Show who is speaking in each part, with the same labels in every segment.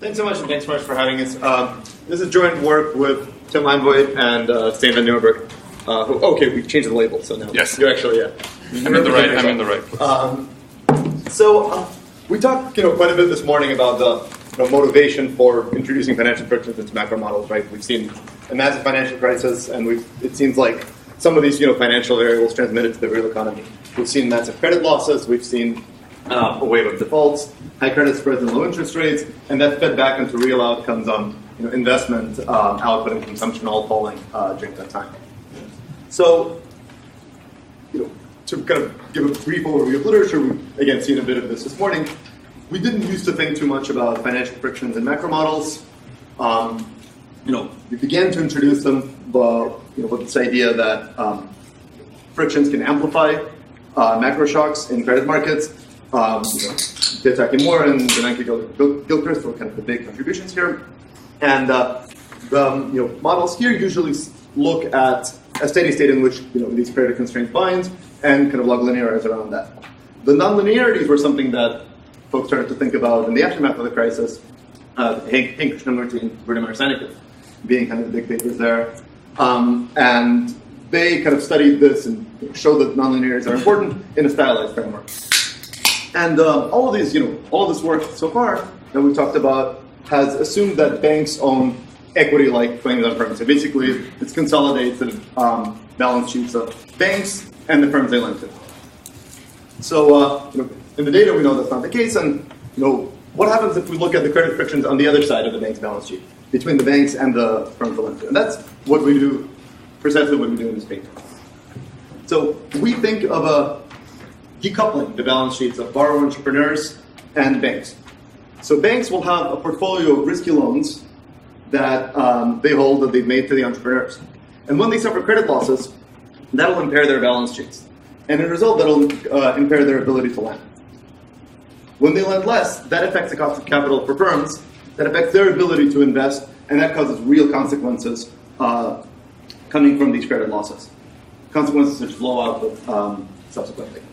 Speaker 1: Thanks so much, and thanks so much for having us. This is joint work with Tim Landvoigt and Stan Van Nieuwenburg. Okay, we changed the label, so now
Speaker 2: yes,
Speaker 1: you're actually
Speaker 2: I'm in the right place.
Speaker 1: So we talked, quite a bit this morning about the motivation for introducing financial frictions into macro models. Right? We've seen a massive financial crisis, and it seems like some of these financial variables transmitted to the real economy. We've seen massive credit losses. We've seen a wave of defaults, high credit spreads, and low interest rates, and that fed back into real outcomes on investment, output, and consumption all falling during that time. So, to kind of give a brief overview of literature, we've again seen a bit of this morning. We didn't used to think too much about financial frictions in macro models. We began to introduce them, with this idea that frictions can amplify macro shocks in credit markets. Dissecting more and Bernanke Gilchrist were kind of the big contributions here. And the models here usually look at a steady state in which these credit constraints bind and kind of log linearities around that. The nonlinearities were something that folks started to think about in the aftermath of the crisis. Hank Krishnamurti and Vadim Elenev being kind of the big papers there. And they kind of studied this and showed that nonlinearities are important in a stylized framework. And all of this work so far that we've talked about has assumed that banks own equity-like claims on firms. So basically, it's consolidated balance sheets of banks and the firms they lend to. So in the data, we know that's not the case. And what happens if we look at the credit frictions on the other side of the bank's balance sheet, between the banks and the firms they lend to? And that's what we do, precisely what we do in this paper. So we think of decoupling the balance sheets of borrower entrepreneurs and banks. So banks will have a portfolio of risky loans that they hold that they've made to the entrepreneurs. And when they suffer credit losses, that'll impair their balance sheets. And as a result, that'll impair their ability to lend. When they lend less, that affects the cost of capital for firms, that affects their ability to invest, and that causes real consequences coming from these credit losses. Consequences which flow out subsequently.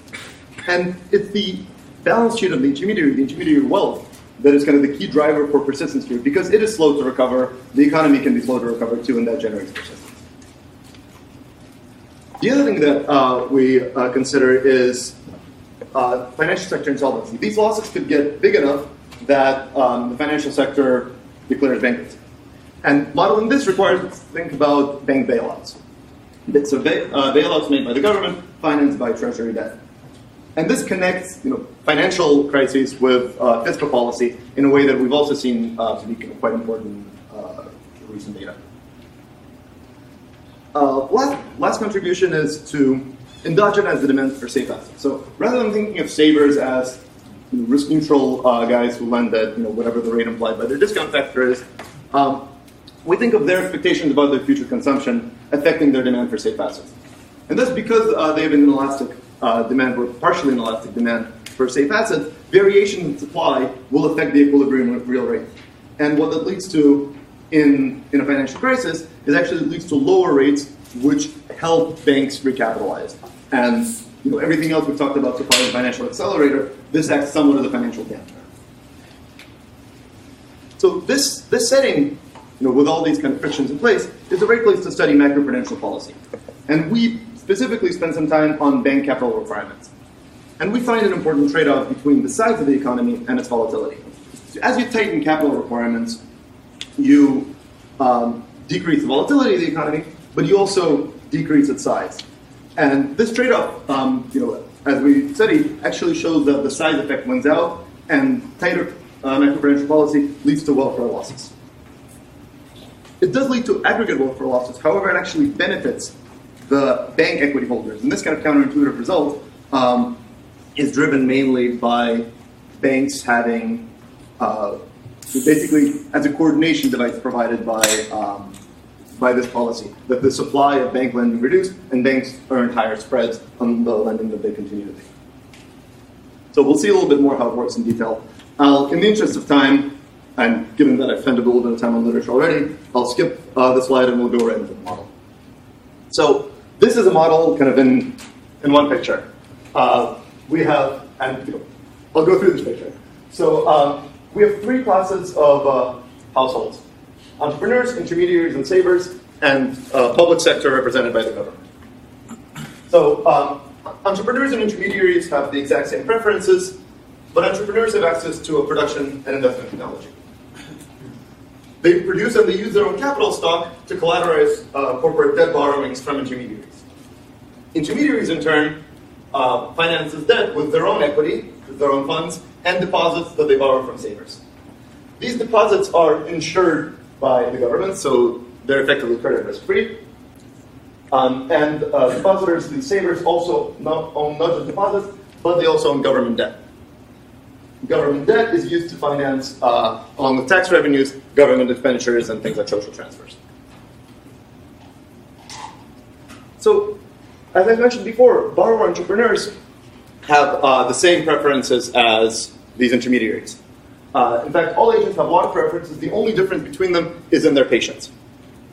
Speaker 1: And it's the balance sheet of the intermediary wealth, that is kind of the key driver for persistence here. Because it is slow to recover, the economy can be slow to recover too, and that generates persistence. The other thing that we consider is financial sector insolvency. These losses could get big enough that the financial sector declares bankruptcy. And modeling this requires us to think about bank bailouts. So bailouts made by the government, financed by treasury debt. And this connects, financial crises with fiscal policy in a way that we've also seen to be quite important in recent data. Last contribution is to endogenize the demand for safe assets. So rather than thinking of savers as risk-neutral guys who lend at whatever the rate implied by their discount factor is, we think of their expectations about their future consumption affecting their demand for safe assets. And that's because they have an inelastic demand, or partially inelastic demand for safe assets. Variation in supply will affect the equilibrium of real rates. And what that leads to in a financial crisis is actually it leads to lower rates, which help banks recapitalize. And everything else we've talked about so far in the financial accelerator, this acts somewhat as a financial dampener. So this setting, with all these kind of frictions in place, is a great place to study macroprudential policy. And we specifically spend some time on bank capital requirements. And we find an important trade-off between the size of the economy and its volatility. So as you tighten capital requirements, you decrease the volatility of the economy, but you also decrease its size. And this trade-off, as we studied, actually shows that the size effect wins out, and tighter macroprudential policy leads to welfare losses. It does lead to aggregate welfare losses. However, it actually benefits the bank equity holders. And this kind of counterintuitive result is driven mainly by banks having, basically as a coordination device provided by this policy, that the supply of bank lending reduced and banks earn higher spreads on the lending that they continue to make. So we'll see a little bit more how it works in detail. In the interest of time, and given that I've spent a little bit of time on literature already, I'll skip the slide and we'll go right into the model. So this is a model kind of in one picture. We have, and I'll go through this picture. So we have three classes of households: entrepreneurs, intermediaries, and savers, and public sector represented by the government. So entrepreneurs and intermediaries have the exact same preferences, but entrepreneurs have access to a production and investment technology. They produce and they use their own capital stock to collateralize corporate debt borrowings from intermediaries. Intermediaries, in turn, finances debt with their own equity, with their own funds, and deposits that they borrow from savers. These deposits are insured by the government, so they're effectively credit risk-free. And depositors, these savers, also own not just deposits, but they also own government debt. Government debt is used to finance, along with tax revenues, government expenditures and things like social transfers. So, as I mentioned before, borrower entrepreneurs have the same preferences as these intermediaries. In fact, all agents have a lot of preferences. The only difference between them is in their patience.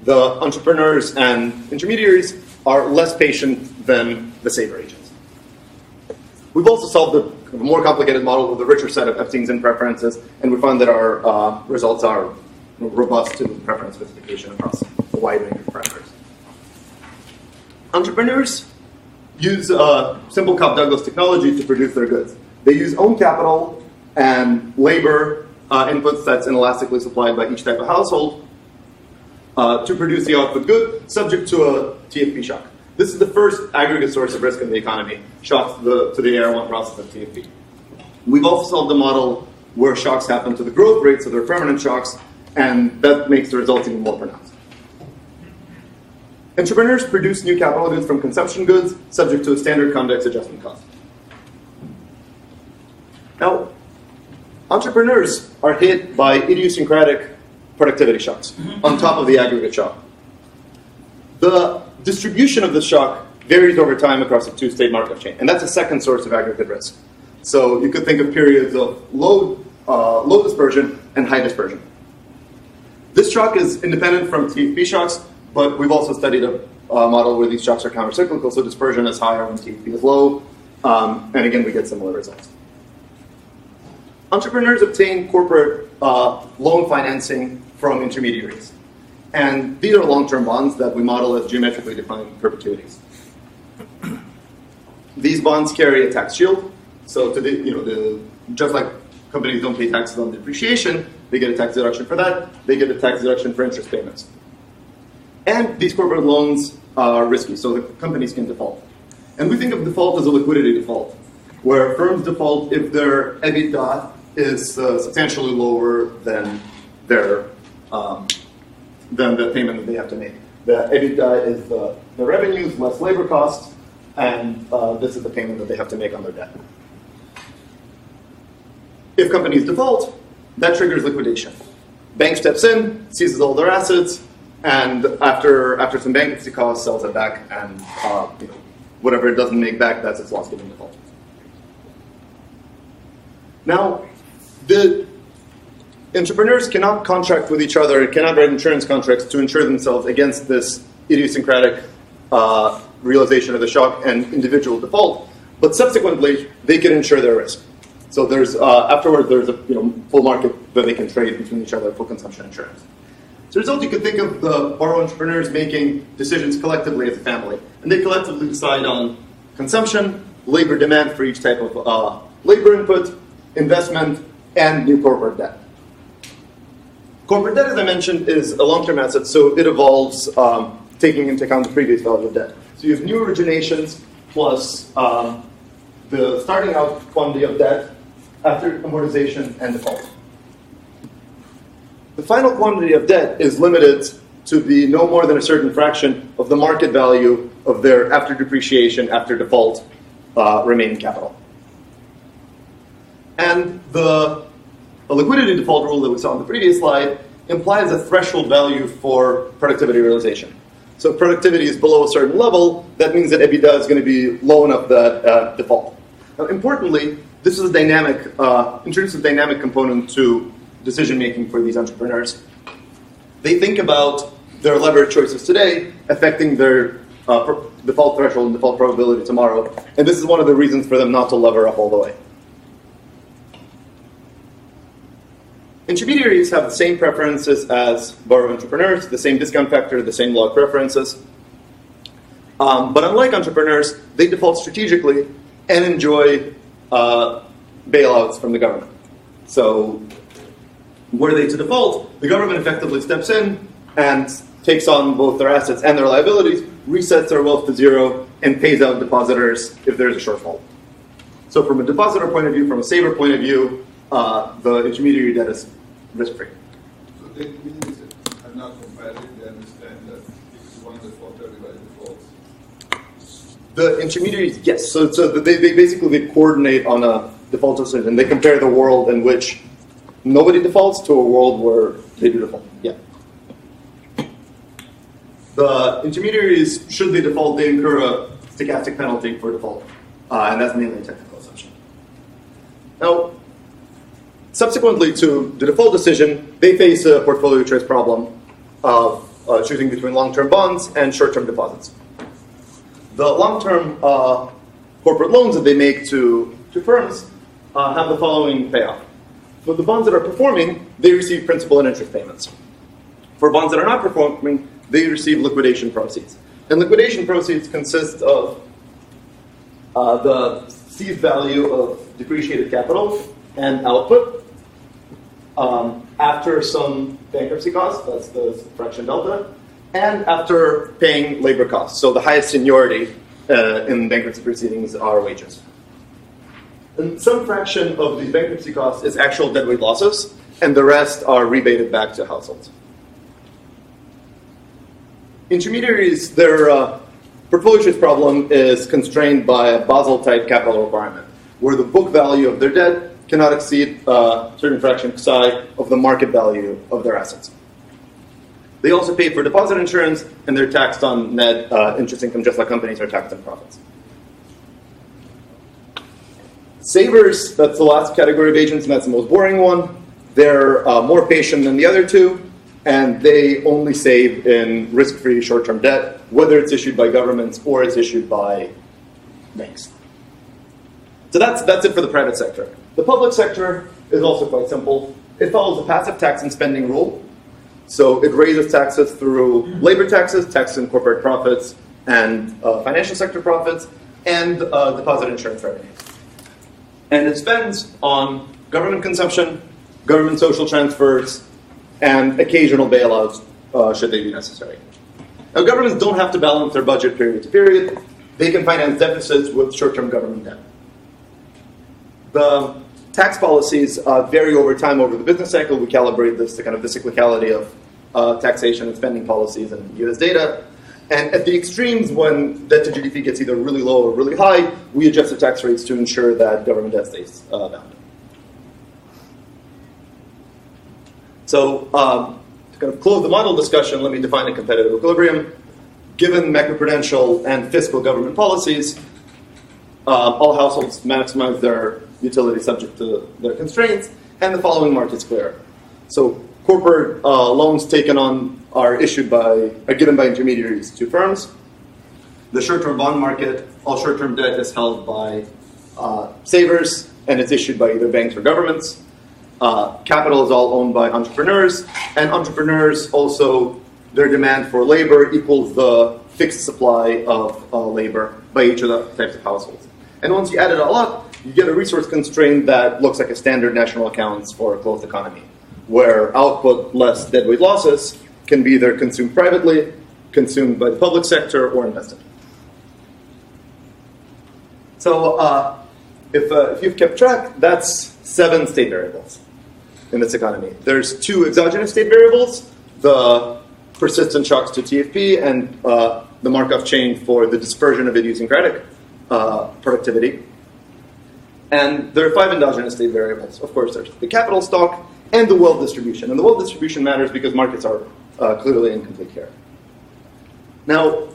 Speaker 1: The entrepreneurs and intermediaries are less patient than the saver agents. We've also solved a more complicated model with a richer set of Epstein's and preferences, and we found that our results are robust to preference specification across a wide range of parameters. Entrepreneurs use simple Cobb-Douglas technology to produce their goods. They use own capital and labor inputs that's inelastically supplied by each type of household to produce the output good, subject to a TFP shock. This is the first aggregate source of risk in the economy, shocks to the AR1 process of TFP. We've also solved a model where shocks happen to the growth rate, so they're permanent shocks, and that makes the results even more pronounced. Entrepreneurs produce new capital goods from consumption goods, subject to a standard convex adjustment cost. Now, entrepreneurs are hit by idiosyncratic productivity shocks on top of the aggregate shock. The distribution of the shock varies over time across a two-state Markov chain, and that's a second source of aggregate risk. So you could think of periods of low dispersion and high dispersion. This shock is independent from TFP shocks, but we've also studied a model where these shocks are counter-cyclical, so dispersion is higher when TFP is low, and again, we get similar results. Entrepreneurs obtain corporate loan financing from intermediaries. And these are long-term bonds that we model as geometrically defined perpetuities. These bonds carry a tax shield. So just like companies don't pay taxes on depreciation, they get a tax deduction for that. They get a tax deduction for interest payments. And these corporate loans are risky, so the companies can default. And we think of default as a liquidity default, where firms default if their EBITDA is substantially lower than the payment that they have to make. The EBITDA is the revenues less labor costs, and this is the payment that they have to make on their debt. If companies default, that triggers liquidation. Bank steps in, seizes all their assets, and after some bankruptcy costs, sells it back, and whatever it doesn't make back, that's its loss given default. Now, the entrepreneurs cannot contract with each other, cannot write insurance contracts to insure themselves against this idiosyncratic realization of the shock and individual default, but subsequently, they can insure their risk. So there's afterward, there's a full market that they can trade between each other for consumption insurance. So as a result, you could think of the borrower entrepreneurs making decisions collectively as a family, and they collectively decide on consumption, labor demand for each type of labor input, investment, and new corporate debt. Corporate debt, as I mentioned, is a long-term asset, so it evolves taking into account the previous value of debt. So you have new originations plus the starting out quantity of debt after amortization and default. The final quantity of debt is limited to be no more than a certain fraction of the market value of their after depreciation, after default, remaining capital. And the liquidity default rule that we saw on the previous slide implies a threshold value for productivity realization. So if productivity is below a certain level, that means that EBITDA is going to be low enough that default. Now, importantly, this is a dynamic, introduces a dynamic component to decision-making for these entrepreneurs. They think about their leverage choices today affecting their default threshold and default probability tomorrow, and this is one of the reasons for them not to lever up all the way. Intermediaries have the same preferences as borrower entrepreneurs, the same discount factor, the same log preferences. But unlike entrepreneurs, they default strategically and enjoy bailouts from the government. So were they to default, the government effectively steps in and takes on both their assets and their liabilities, resets their wealth to zero, and pays out depositors if there's a shortfall. So from a depositor point of view, from a saver point of view, the intermediary debt is risk-free.
Speaker 3: So they are not competitive. They understand that if one default, everybody defaults.
Speaker 1: The intermediaries, yes. So they basically coordinate on a default decision. They compare the world in which nobody defaults to a world where they do default. Yeah. The intermediaries, should they default, they incur a stochastic penalty for default, and that's mainly a technical assumption. Now, subsequently to the default decision, they face a portfolio choice problem of choosing between long-term bonds and short-term deposits. The long-term corporate loans that they make to firms have the following payoff. For the bonds that are performing, they receive principal and interest payments. For bonds that are not performing, they receive liquidation proceeds. And liquidation proceeds consist of the seized value of depreciated capital and output after some bankruptcy costs, that's the fraction delta, and after paying labor costs. So the highest seniority in bankruptcy proceedings are wages. And some fraction of these bankruptcy costs is actual deadweight losses, and the rest are rebated back to households. Intermediaries, their portfolio choice problem is constrained by a Basel-type capital requirement, where the book value of their debt cannot exceed a certain fraction psi of the market value of their assets. They also pay for deposit insurance, and they're taxed on net interest income, just like companies are taxed on profits. Savers, that's the last category of agents, and that's the most boring one. They're more patient than the other two, and they only save in risk-free short-term debt, whether it's issued by governments or it's issued by banks. So that's it for the private sector. The public sector is also quite simple. It follows the passive tax and spending rule. So it raises taxes through labor taxes, taxes on corporate profits, and financial sector profits, and deposit insurance revenues. And it spends on government consumption, government social transfers, and occasional bailouts should they be necessary. Now, governments don't have to balance their budget period to period. They can finance deficits with short-term government debt. The tax policies vary over time over the business cycle. We calibrate this to kind of the cyclicality of taxation and spending policies and US data. And at the extremes, when debt to GDP gets either really low or really high, we adjust the tax rates to ensure that government debt stays bound. So to kind of close the model discussion, let me define a competitive equilibrium. Given macroprudential and fiscal government policies, all households maximize their utility subject to their constraints, and the following market's clear. So corporate loans taken on are given by intermediaries to firms. The short-term bond market, all short-term debt is held by savers, and it's issued by either banks or governments. Capital is all owned by entrepreneurs, and entrepreneurs also, their demand for labor equals the fixed supply of labor by each of the types of households. And once you add it all up, you get a resource constraint that looks like a standard national accounts for a closed economy, where output less deadweight losses can be either consumed privately, consumed by the public sector, or invested. So if you've kept track, that's 7 state variables in this economy. There's 2 exogenous state variables, the persistent shocks to TFP and the Markov chain for the dispersion of idiosyncratic productivity. And there are 5 endogenous state variables. Of course, there's the capital stock and the wealth distribution. And the wealth distribution matters because markets are clearly incomplete here. Now,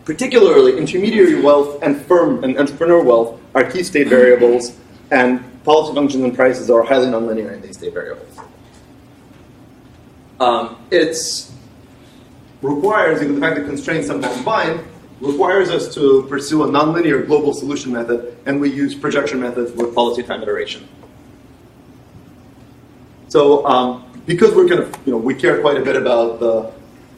Speaker 1: particularly intermediary wealth and firm and entrepreneur wealth are key state variables, and policy functions and prices are highly nonlinear in these state variables. It requires, the fact that constraints sometimes bind, requires us to pursue a nonlinear global solution method, and we use projection methods with policy time iteration. So because we're kind of, we care quite a bit about the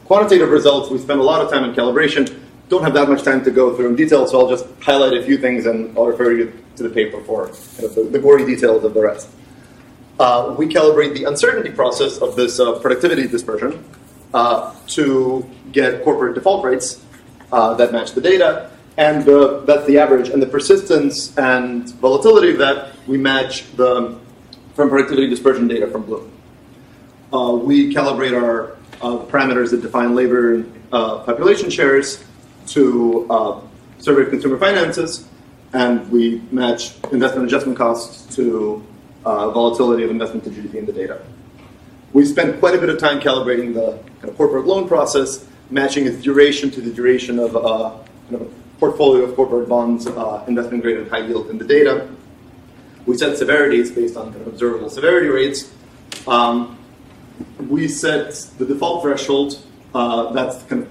Speaker 1: quantitative results, we spend a lot of time in calibration. Don't have that much time to go through in detail, so I'll just highlight a few things and I'll refer you to the paper for kind of the gory details of the rest. We calibrate the uncertainty process of this productivity dispersion to get corporate default rates that match the data, and that's the average. And the persistence and volatility of that we match from productivity dispersion data from Bloom. We calibrate our parameters that define labor population shares to survey of consumer finances, and we match investment adjustment costs to volatility of investment to GDP in the data. We spent quite a bit of time calibrating the kind of corporate loan process, matching its duration to the duration of kind of a portfolio of corporate bonds, investment grade and high yield in the data. We set severities based on kind of observable severity rates. We set the default threshold. That's kind of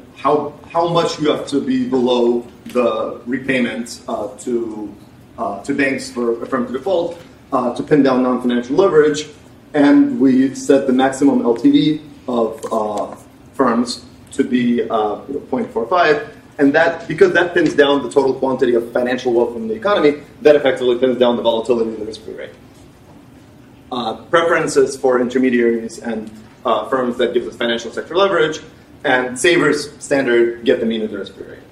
Speaker 1: how much you have to be below the repayment to banks for a firm to default to pin down non-financial leverage. And we set the maximum LTV of firms to be 0.45. And that, because that pins down the total quantity of financial wealth in the economy, that effectively pins down the volatility of the risk-free rate. Preferences for intermediaries and firms that give us financial sector leverage, and savers standard get the mean of the risk-free rate.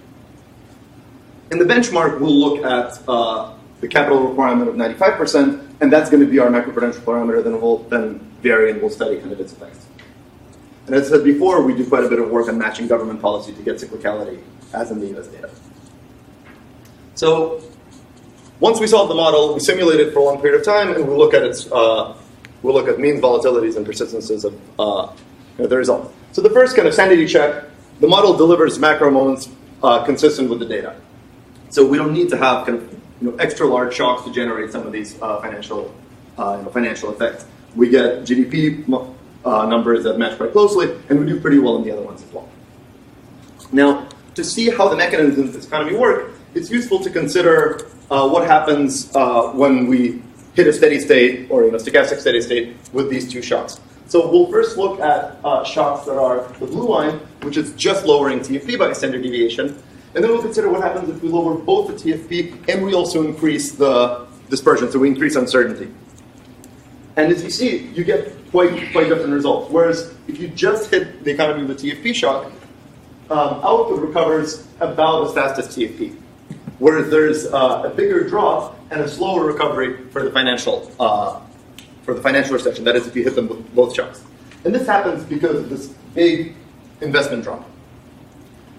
Speaker 1: In the benchmark, we'll look at the capital requirement of 95%, and that's going to be our macroprudential parameter. Then we'll vary and we'll study kind of its effects. And as I said before, we do quite a bit of work on matching government policy to get cyclicality, as in the US data. So once we solve the model, we simulate it for a long period of time, and we'll look at means, volatilities, and persistences of the result. So the first kind of sanity check, the model delivers macro moments consistent with the data. So we don't need to have kind of extra large shocks to generate some of these financial effects. We get GDP numbers that match quite closely, and we do pretty well in the other ones as well. Now, to see how the mechanisms of this economy work, it's useful to consider what happens when we hit a steady state or stochastic steady state with these two shocks. So we'll first look at shocks that are the blue line, which is just lowering TFP by a standard deviation. And then we'll consider what happens if we lower both the TFP and we also increase the dispersion, so we increase uncertainty. And as you see, you get quite different results. Whereas if you just hit the economy with a TFP shock, output recovers about as fast as TFP. Whereas there's a bigger drop and a slower recovery for the financial recession. That is, if you hit them with both shocks. And this happens because of this big investment drop.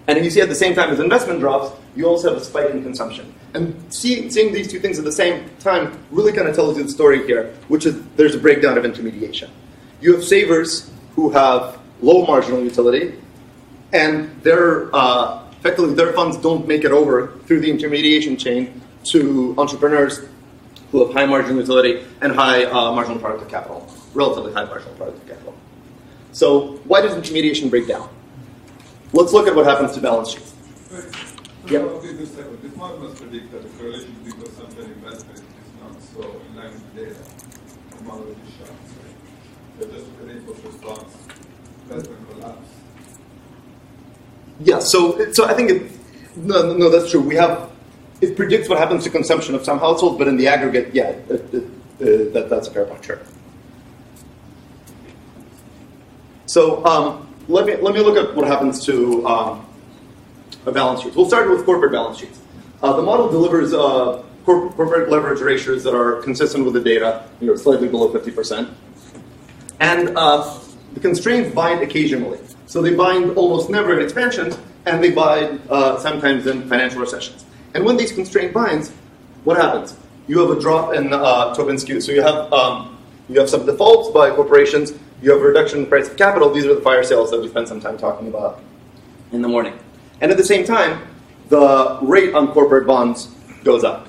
Speaker 1: And if you see at the same time as investment drops, you also have a spike in consumption. And seeing these two things at the same time really kind of tells you the story here, which is there's a breakdown of intermediation. You have savers who have low marginal utility, and effectively their funds don't make it over through the intermediation chain to entrepreneurs who have high marginal utility and high marginal productive capital, relatively high marginal productive capital. So why does intermediation break down? Let's look at what happens to balance sheets.
Speaker 3: Right.
Speaker 1: Yep.
Speaker 3: This model must predict that the correlation between consumption and investment is not so in line with the data. The model is short. So just to predict what response, investment collapse.
Speaker 1: Yeah, so I think no, that's true. It predicts what happens to consumption of some households, but in the aggregate, yeah, that's a fair point, sure. So let me look at what happens to a balance sheet. We'll start with corporate balance sheets. The model delivers corporate leverage ratios that are consistent with the data, slightly below 50%. And the constraints bind occasionally. So they bind almost never in expansions, and they bind sometimes in financial recessions. And when these constraint binds, what happens? You have a drop in Tobin skew. So you have some defaults by corporations. You have a reduction in the price of capital. These are the fire sales that we spent some time talking about in the morning. And at the same time, the rate on corporate bonds goes up.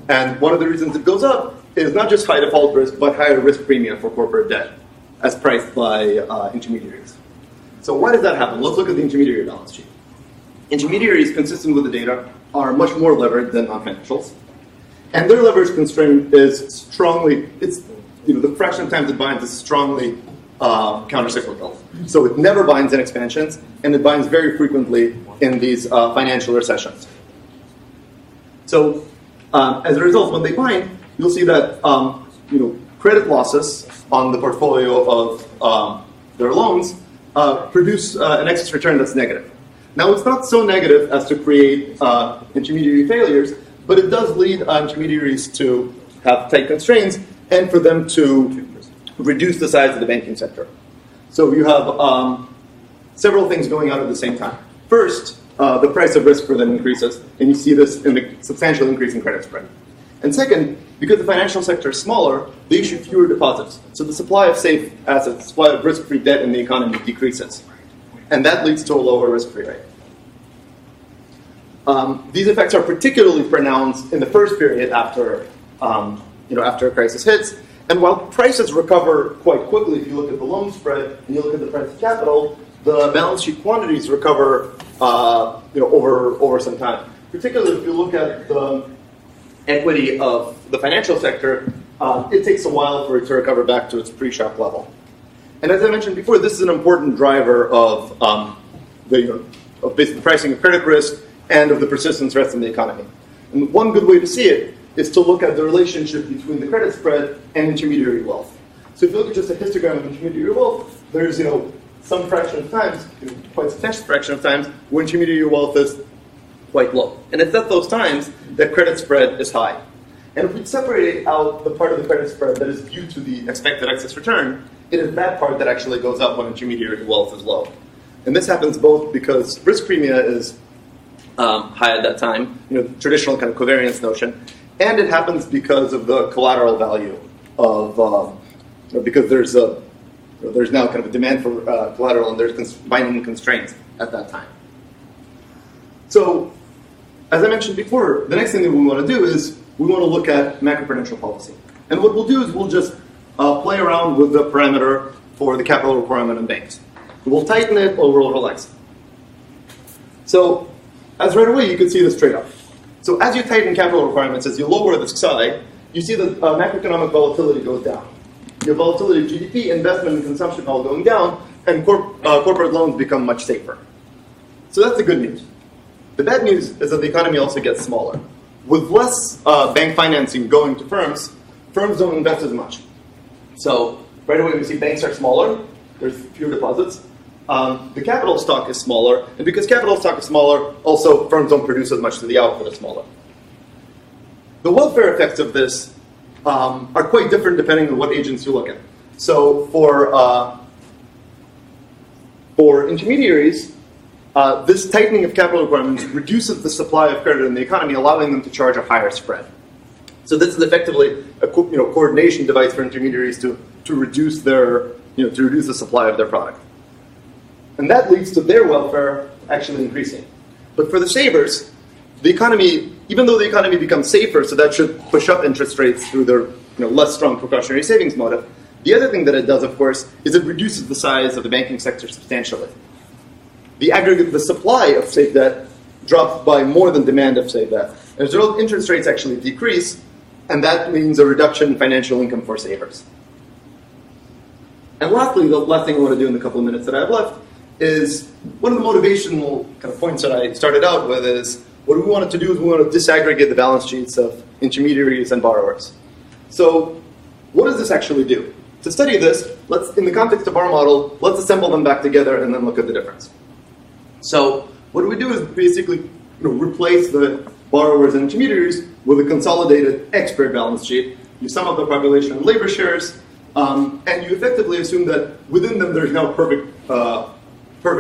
Speaker 1: And one of the reasons it goes up is not just high default risk, but higher risk premium for corporate debt as priced by intermediaries. So why does that happen? Let's look at the intermediary balance sheet. Intermediaries, consistent with the data, are much more levered than non-financials. And their leverage constraint is strongly, it's the fraction of times it binds is strongly counter-cyclical. So it never binds in expansions, and it binds very frequently in these financial recessions. So as a result, when they bind, you'll see that credit losses on the portfolio of their loans produce an excess return that's negative. Now, it's not so negative as to create intermediary failures, but it does lead intermediaries to have tight constraints and for them to reduce the size of the banking sector. So you have several things going on at the same time. First, the price of risk for them increases, and you see this in the substantial increase in credit spread. And second, because the financial sector is smaller, they issue fewer deposits. So the supply of safe assets, the supply of risk-free debt in the economy decreases. And that leads to a lower risk-free rate. These effects are particularly pronounced in the first period after a crisis hits. And while prices recover quite quickly, if you look at the loan spread and you look at the price of capital, the balance sheet quantities recover over some time. Particularly if you look at the equity of the financial sector, it takes a while for it to recover back to its pre-shock level. And as I mentioned before, this is an important driver of basically pricing of credit risk and of the persistent threats in the economy. And one good way to see it is to look at the relationship between the credit spread and intermediary wealth. So if you look at just a histogram of intermediary wealth, there's some fraction of times, quite substantial fraction of times, where intermediary wealth is quite low. And it's at those times that credit spread is high. And if we separate out the part of the credit spread that is due to the expected excess return, it is that part that actually goes up when intermediary wealth is low. And this happens both because risk premia is high at that time, traditional kind of covariance notion, and it happens because of the collateral value of, because there's now kind of a demand for collateral and there's binding constraints at that time. So, as I mentioned before, the next thing that we want to do is we want to look at macroprudential policy. And what we'll do is we'll just play around with the parameter for the capital requirement on banks. We'll tighten it or we'll relax it. So, as right away, you can see this trade-off. So as you tighten capital requirements, as you lower the psi, you see that macroeconomic volatility goes down. Your volatility of GDP, investment, and consumption all going down, and corporate loans become much safer. So that's the good news. The bad news is that the economy also gets smaller. With less bank financing going to firms, firms don't invest as much. So right away we see banks are smaller, there's fewer deposits. The capital stock is smaller, and because capital stock is smaller, also firms don't produce as much, so the output is smaller. The welfare effects of this are quite different depending on what agents you look at. So for intermediaries, this tightening of capital requirements reduces the supply of credit in the economy, allowing them to charge a higher spread. So this is effectively a coordination device for intermediaries to reduce their to reduce the supply of their product. And that leads to their welfare actually increasing. But for the savers, the economy, even though the economy becomes safer, so that should push up interest rates through their less strong precautionary savings motive, the other thing that it does, of course, is it reduces the size of the banking sector substantially. The supply of safe debt drops by more than demand of safe debt. As a result, interest rates actually decrease, and that means a reduction in financial income for savers. And lastly, the last thing I want to do in the couple of minutes that I have left is one of the motivational kind of points that I started out with is what we wanted to do is we want to disaggregate the balance sheets of intermediaries and borrowers. So what does this actually do? To study this, in the context of our model, let's assemble them back together and then look at the difference. So what we do is basically replace the borrowers and intermediaries with a consolidated expert balance sheet. You sum up the population and labor shares, and you effectively assume that within them there's now perfect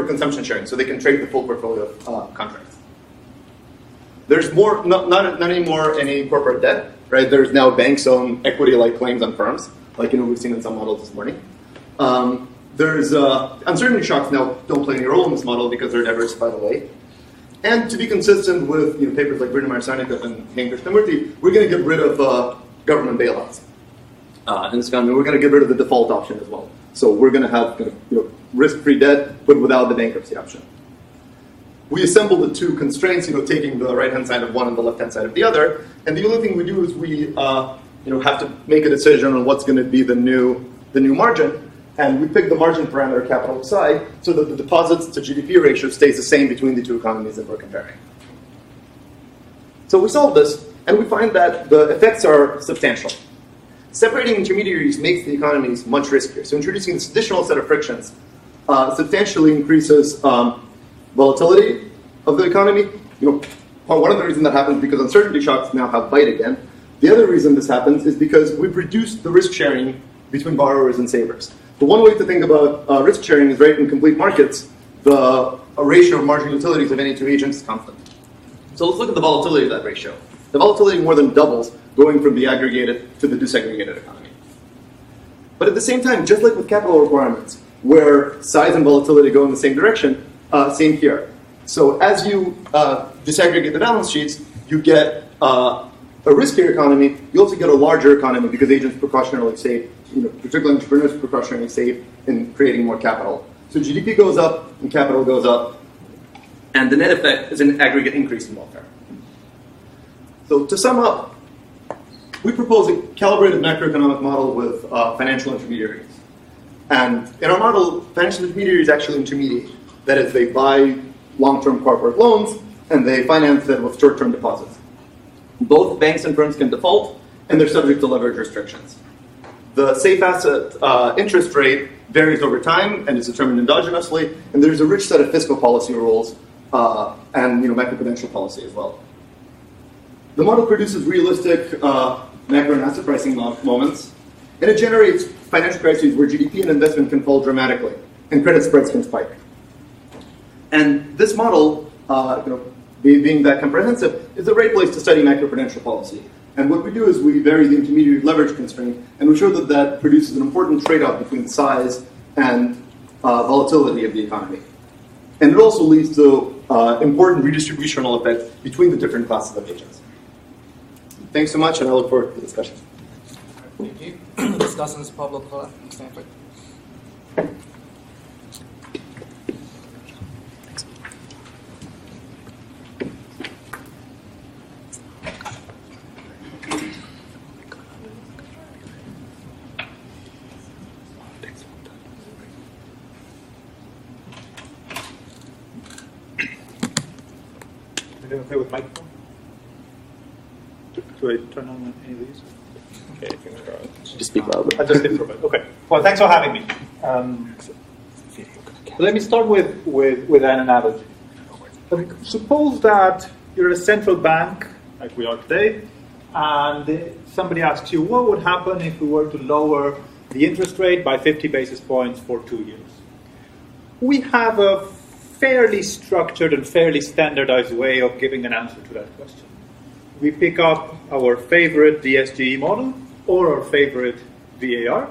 Speaker 1: consumption sharing, so they can trade the full portfolio of contracts. There's not anymore any corporate debt, right? There's now banks own equity-like claims on firms, like we've seen in some models this morning. There's uncertainty shocks now don't play any role in this model because they're diversified away. And to be consistent with papers like Brynamar-Sarnikov and Krishnamurti, we're going to get rid of government bailouts. In this economy, we're going to get rid of the default option as well. So we're going to have risk-free debt, but without the bankruptcy option. We assemble the two constraints, taking the right-hand side of one and the left-hand side of the other. And the only thing we do is we have to make a decision on what's going to be the new margin, and we pick the margin parameter capital Xi so that the deposits to GDP ratio stays the same between the two economies that we're comparing. So we solve this, and we find that the effects are substantial. Separating intermediaries makes the economies much riskier. So introducing this additional set of frictions substantially increases volatility of the economy. One of the reasons that happens is because uncertainty shocks now have bite again. The other reason this happens is because we've reduced the risk sharing between borrowers and savers. The one way to think about risk sharing is, right, in complete markets, the ratio of marginal utilities of any two agents is constant. So let's look at the volatility of that ratio. The volatility more than doubles going from the aggregated to the disaggregated economy. But at the same time, just like with capital requirements, where size and volatility go in the same direction, same here. So as you disaggregate the balance sheets, you get a riskier economy. You also get a larger economy because agents precautionarily save, particularly entrepreneurs precautionarily save in creating more capital. So GDP goes up and capital goes up, and the net effect is an aggregate increase in welfare. So to sum up, we propose a calibrated macroeconomic model with financial intermediaries. And in our model, financial intermediaries actually intermediate. That is, they buy long-term corporate loans, and they finance them with short-term deposits. Both banks and firms can default, and they're subject to leverage restrictions. The safe asset interest rate varies over time and is determined endogenously, and there's a rich set of fiscal policy rules and macroprudential policy as well. The model produces realistic macro and asset pricing moments, and it generates financial crises where GDP and investment can fall dramatically, and credit spreads can spike. And this model, being that comprehensive, is a great place to study macroprudential policy. And what we do is we vary the intermediary leverage constraint, and we show that that produces an important trade-off between the size and volatility of the economy. And it also leads to important redistributional effects between the different classes of agents. Thanks so much, and I look forward to the discussion.
Speaker 4: Thank you. Discussants, Pablo Cola from Stanford.
Speaker 5: Are you okay with microphone? Do I turn on any of these?
Speaker 2: Okay, you can try it.
Speaker 1: Just speak loudly.
Speaker 5: I'll just improvise. Okay. Well, thanks for having me. Let me start with an analogy. Suppose that you're a central bank, like we are today, and somebody asks you, what would happen if we were to lower the interest rate by 50 basis points for 2 years? We have a fairly structured and fairly standardized way of giving an answer to that question. We pick up our favorite DSGE model or our favorite VAR,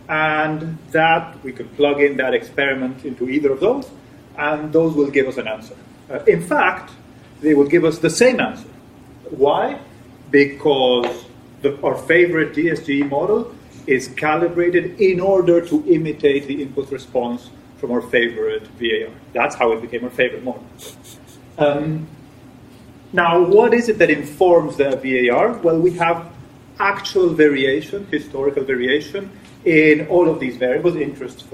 Speaker 5: and that we can plug in that experiment into either of those, and those will give us an answer. In fact, they will give us the same answer. Why? Because our favorite DSGE model is calibrated in order to imitate the input response from our favorite VAR. That's how it became our favorite model. Now, what is it that informs the VAR? Well, we have actual variation, historical variation, in all of these variables, interest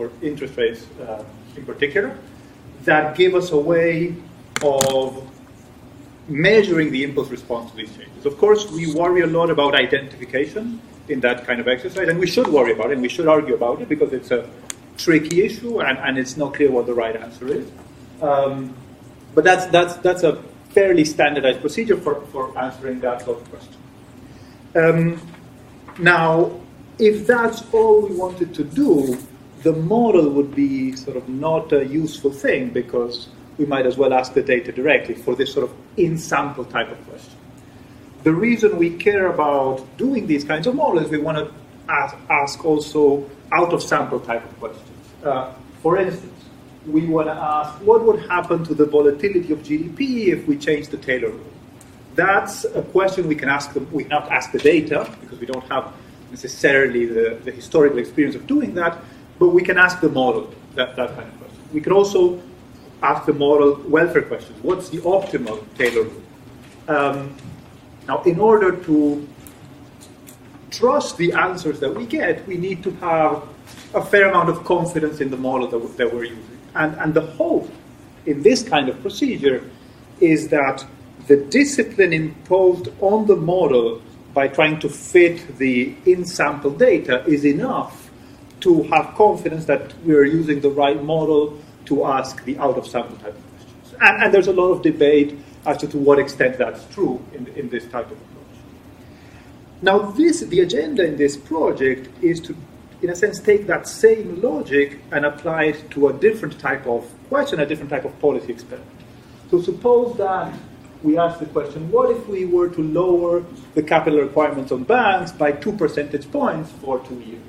Speaker 5: rates in particular, that give us a way of measuring the impulse response to these changes. Of course, we worry a lot about identification in that kind of exercise, and we should worry about it, and we should argue about it, because it's a tricky issue, and it's not clear what the right answer is. But that's a fairly standardized procedure for answering that sort of question. Now, if that's all we wanted to do, the model would be sort of not a useful thing, because we might as well ask the data directly for this sort of in-sample type of question. The reason we care about doing these kinds of models, we want to ask also out-of-sample type of questions. For instance, we want to ask, what would happen to the volatility of GDP if we change the Taylor rule? That's a question we can ask them. We cannot ask the data, because we don't have necessarily the historical experience of doing that, but we can ask the model that kind of question. We can also ask the model welfare questions. What's the optimal Taylor rule? Now, in order to trust the answers that we get, we need to have a fair amount of confidence in the model that we're using. And the hope in this kind of procedure is that the discipline imposed on the model by trying to fit the in-sample data is enough to have confidence that we're using the right model to ask the out-of-sample type of questions. And there's a lot of debate as to what extent that's true in this type of approach. Now, the agenda in this project is to, in a sense, take that same logic and apply it to a different type of question, a different type of policy experiment. So suppose that we ask the question, what if we were to lower the capital requirements on banks by 2 percentage points for 2 years?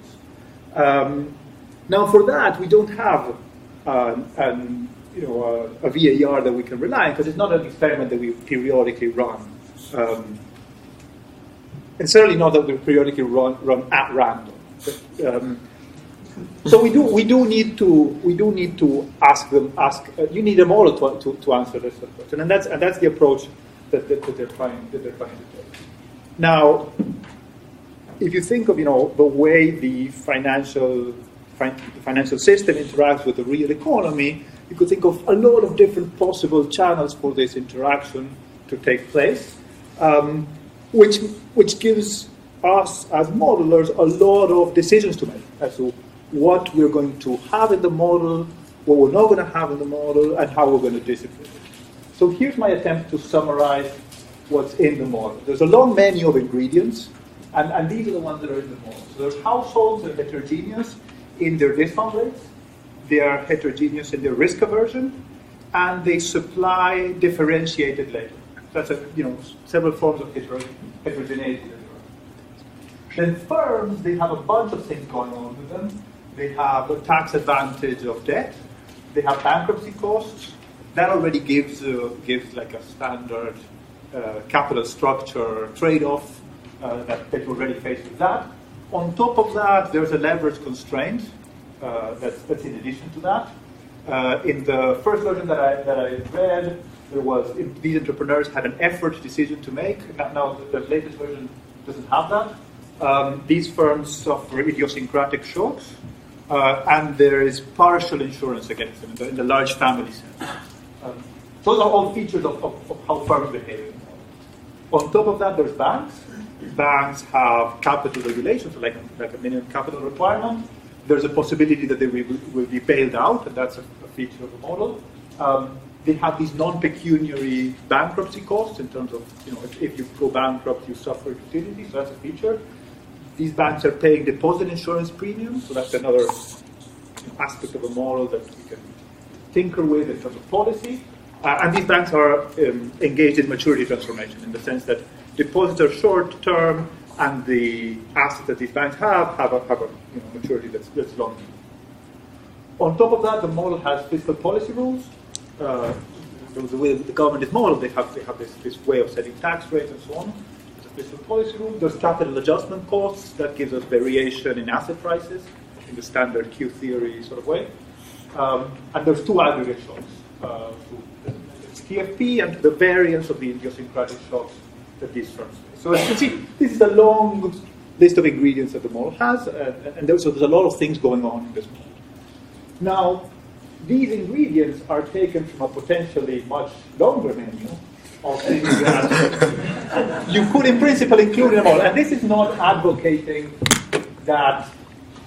Speaker 5: Now, for that, we don't have a VAR that we can rely on, because it's not an experiment that we periodically run. And certainly not that we periodically run at random. So we do need to ask. You need a model to answer this question, and that's the approach that they're trying to take. Now, if you think of the way the financial system interacts with the real economy, you could think of a lot of different possible channels for this interaction to take place, which gives us as modelers a lot of decisions to make as to what we're going to have in the model, what we're not going to have in the model, and how we're going to discipline it. So here's my attempt to summarize what's in the model. There's a long menu of ingredients, and these are the ones that are in the model. So there's households that are heterogeneous in their discount rates, they are heterogeneous in their risk aversion, and they supply differentiated labor. That's several forms of heterogeneity. Then firms, they have a bunch of things going on with them. They have a tax advantage of debt. They have bankruptcy costs. That already gives like a standard capital structure trade-off that you're already faced with that. On top of that, there's a leverage constraint that's in addition to that. In the first version that I read, these entrepreneurs had an effort decision to make. Now the latest version doesn't have that. These firms suffer idiosyncratic shocks, and there is partial insurance against them in the large family sense. Those are all features of how firms behave. On top of that, there's banks. Banks have capital regulations, like a minimum capital requirement. There's a possibility that they will be bailed out, and that's a feature of the model. They have these non-pecuniary bankruptcy costs in terms of, if you go bankrupt, you suffer utility, so that's a feature. These banks are paying deposit insurance premiums, so that's another aspect of the model that we can tinker with in terms of policy. And these banks are engaged in maturity transformation in the sense that deposits are short-term, and the assets that these banks have a maturity that's long. On top of that, the model has fiscal policy rules. The way the government is modeled, they have this way of setting tax rates and so on. There's a fiscal policy rule. There's capital adjustment costs that gives us variation in asset prices in the standard Q theory sort of way. And there's two aggregate shocks. TFP and the variance of the idiosyncratic shocks that these firms face. So as you can see, this is a long list of ingredients that the model has, and there's a lot of things going on in this model. Now, these ingredients are taken from a potentially much longer menu of things that you could, in principle, include in a model. And this is not advocating that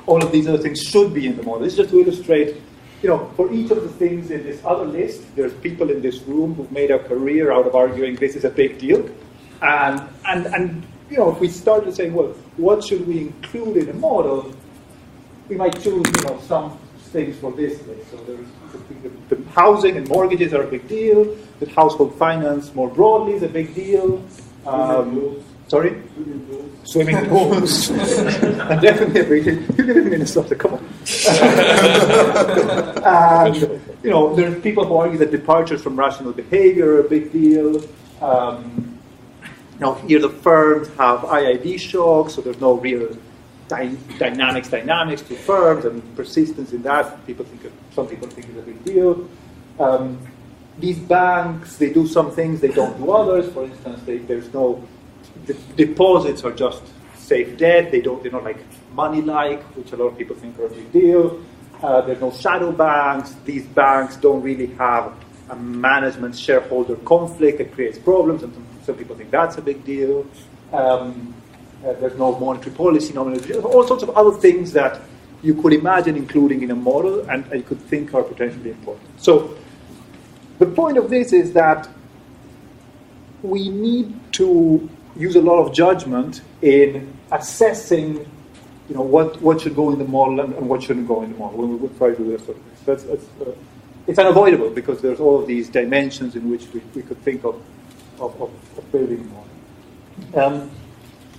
Speaker 5: all of these other things should be in the model. This is just to illustrate, for each of the things in this other list, there's people in this room who've made a career out of arguing this is a big deal. And if we start to say, well, what should we include in a model, we might choose, some things for this list. So there's the housing and mortgages are a big deal. The household finance more broadly is a big deal. Sorry? Swimming pools. And definitely a big deal. You live in Minnesota, come on. And, there's people who argue that departures from rational behavior are a big deal. Here the firms have IID shocks, so there's no real dynamics to firms, and persistence in that, some people think is a big deal. These banks, they do some things, they don't do others. For instance, the deposits are just safe debt. They're not like money-like, which a lot of people think are a big deal. There's no shadow banks. These banks don't really have a management shareholder conflict that creates problems, and some people think that's a big deal. There's no monetary policy, nominal, all sorts of other things that you could imagine including in a model and you could think are potentially important. So the point of this is that we need to use a lot of judgment in assessing, what should go in the model and what shouldn't go in the model when we try to do this sort of thing. It's unavoidable because there's all of these dimensions in which we could think of building a model.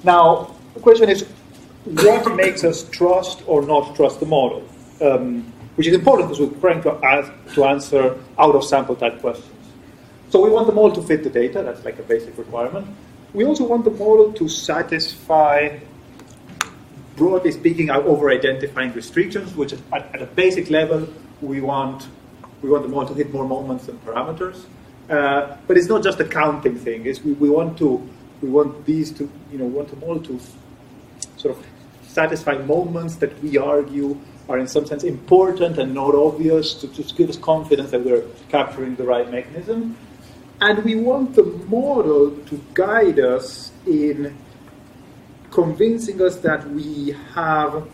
Speaker 5: Now, the question is, what makes us trust or not trust the model? Which is important because we're trying to answer out-of-sample type questions. So we want the model to fit the data. That's like a basic requirement. We also want the model to satisfy, broadly speaking, our over-identifying restrictions, which is at a basic level, we want the model to hit more moments than parameters. But it's not just a counting thing. We want the model to sort of satisfy moments that we argue are in some sense important and not obvious, to just give us confidence that we're capturing the right mechanism. And we want the model to guide us in convincing us that we have,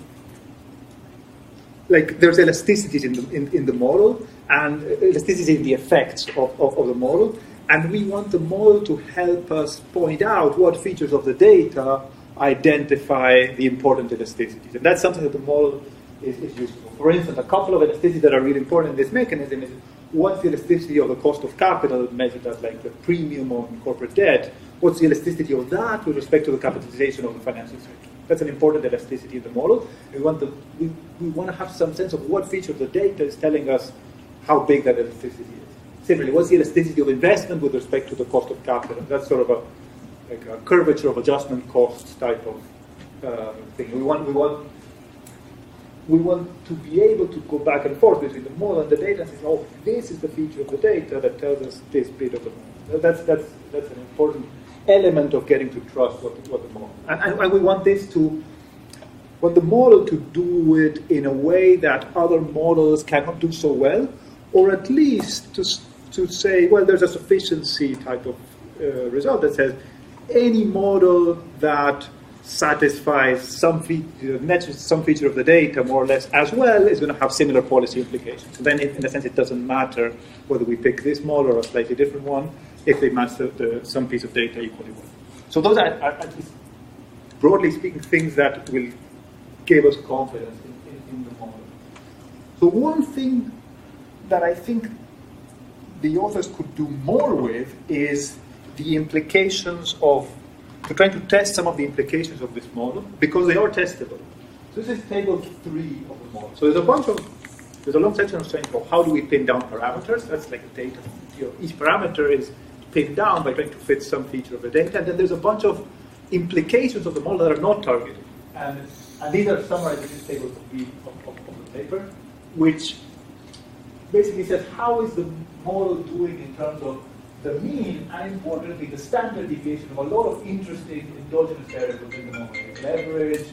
Speaker 5: there's elasticities in the model, and elasticity in the effects of the model. And we want the model to help us point out what features of the data identify the important elasticities. And that's something that the model is useful. For instance, a couple of elasticities that are really important in this mechanism is what's the elasticity of the cost of capital measured as like the premium on corporate debt? What's the elasticity of that with respect to the capitalization of the financial sector? That's an important elasticity in the model. We want to have some sense of what feature of the data is telling us how big that elasticity is. Similarly, what's the elasticity of investment with respect to the cost of capital? That's sort of a curvature of adjustment costs type of thing. We want to be able to go back and forth between the model and the data and say, oh, this is the feature of the data that tells us this bit of the model. That's an important element of getting to trust what the model. And we want the model to do it in a way that other models cannot do so well, or at least to say, well, there's a sufficiency type of result that says any model that satisfies some feature of the data more or less as well is going to have similar policy implications. So then, in a sense, it doesn't matter whether we pick this model or a slightly different one if they match some piece of data equally well. So those are, at least broadly speaking, things that will give us confidence in the model. So one thing that I think the authors could do more with is the implications of trying to test some of the implications of this model, because they are testable. So this is table 3 of the model. So there's a long section of saying, well, how do we pin down parameters? That's like the data. Each parameter is pinned down by trying to fit some feature of the data. And then there's a bunch of implications of the model that are not targeted. And these are summarized in this table 3 of the paper, which basically says how is the model doing in terms of the mean, and importantly, the standard deviation of a lot of interesting endogenous variables in the model, like leverage,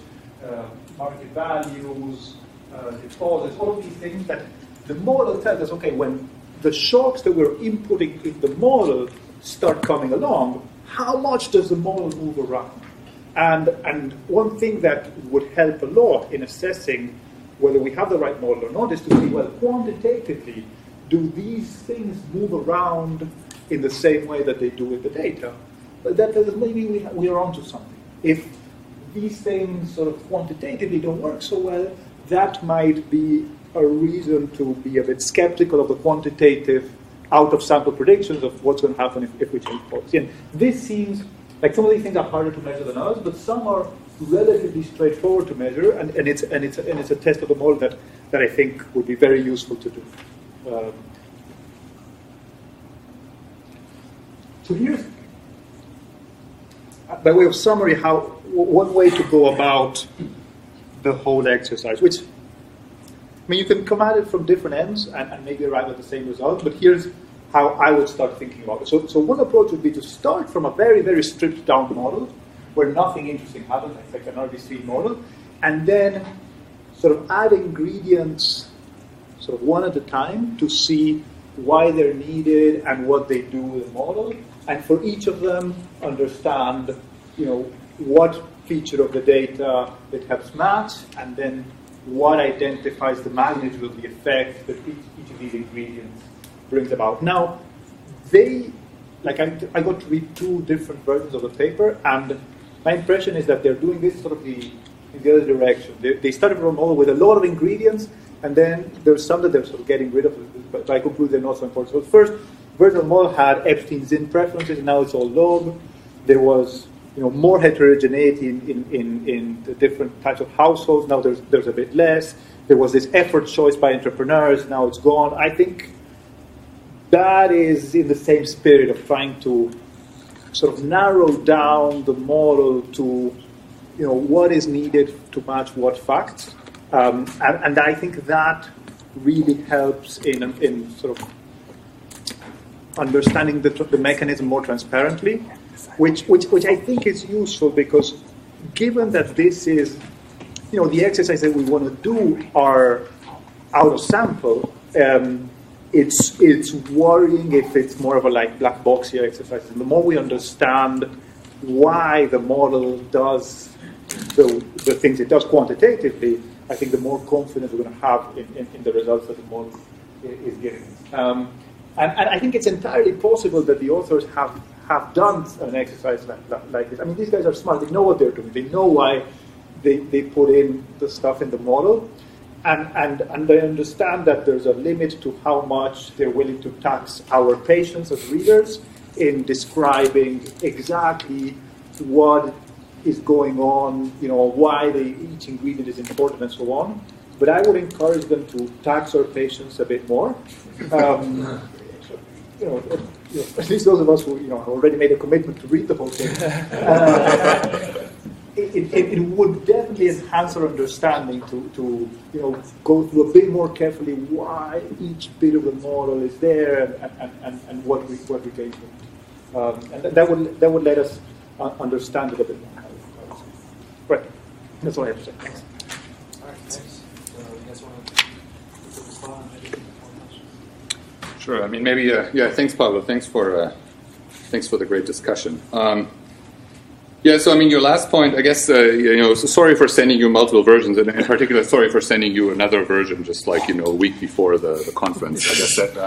Speaker 5: market values, deposits, all of these things that the model tells us, okay, when the shocks that we're inputting in the model start coming along, how much does the model move around? And one thing that would help a lot in assessing whether we have the right model or not is to see, well, quantitatively, do these things move around in the same way that they do with the data? But that tells us maybe we are onto something. If these things sort of quantitatively don't work so well, that might be a reason to be a bit skeptical of the quantitative out-of-sample predictions of what's going to happen if we change policy. And this seems like some of these things are harder to measure than others, but some are relatively straightforward to measure, and it's a test of the model that I think would be very useful to do. So here's, by way of summary, one way to go about the whole exercise, which, I mean, you can come at it from different ends and maybe arrive at the same result, but here's how I would start thinking about it. So one approach would be to start from a very, very stripped down model where nothing interesting happens, like an RBC model, and then sort of add ingredients sort of one at a time to see why they're needed and what they do with the model, and for each of them understand, what feature of the data it helps match, and then what identifies the magnitude of the effect that each of these ingredients brings about. Now, I got to read 2 different versions of the paper, and my impression is that they're doing this sort of in the other direction. They started from a model with a lot of ingredients, and then there's some that they're sort of getting rid of, but I conclude they're not so important. So the first version of the model had Epstein-Zinn preferences, and now it's all log. There was more heterogeneity in the different types of households. Now there's a bit less. There was this effort choice by entrepreneurs. Now it's gone. I think that is in the same spirit of trying to sort of narrow down the model to what is needed to match what facts. And I think that really helps in sort of understanding the mechanism more transparently, which I think is useful, because given that this is, the exercise that we want to do are out of sample, it's worrying if it's more of a black box here exercise. And the more we understand why the model does the things it does quantitatively, I think the more confidence we're going to have in the results that the model is giving us. And I think it's entirely possible that the authors have done an exercise like this. I mean, these guys are smart. They know what they're doing. They know why they put in the stuff in the model. And they understand that there's a limit to how much they're willing to tax our patients as readers in describing exactly what is going on, why each ingredient is important and so on. But I would encourage them to tax our patients a bit more. At least those of us who have already made a commitment to read the whole thing. It would definitely enhance our understanding to go through a bit more carefully why each bit of the model is there and what we gain from it. And that would let us understand it a bit more. Right. That's all I have to say. Thanks.
Speaker 4: All right. Thanks. So you guys want to respond?
Speaker 2: Sure. I mean, maybe. Thanks, Pablo. Thanks for the great discussion. So I mean, your last point, I guess, so sorry for sending you multiple versions, and in particular, sorry for sending you another version just like, a week before the conference. I guess that.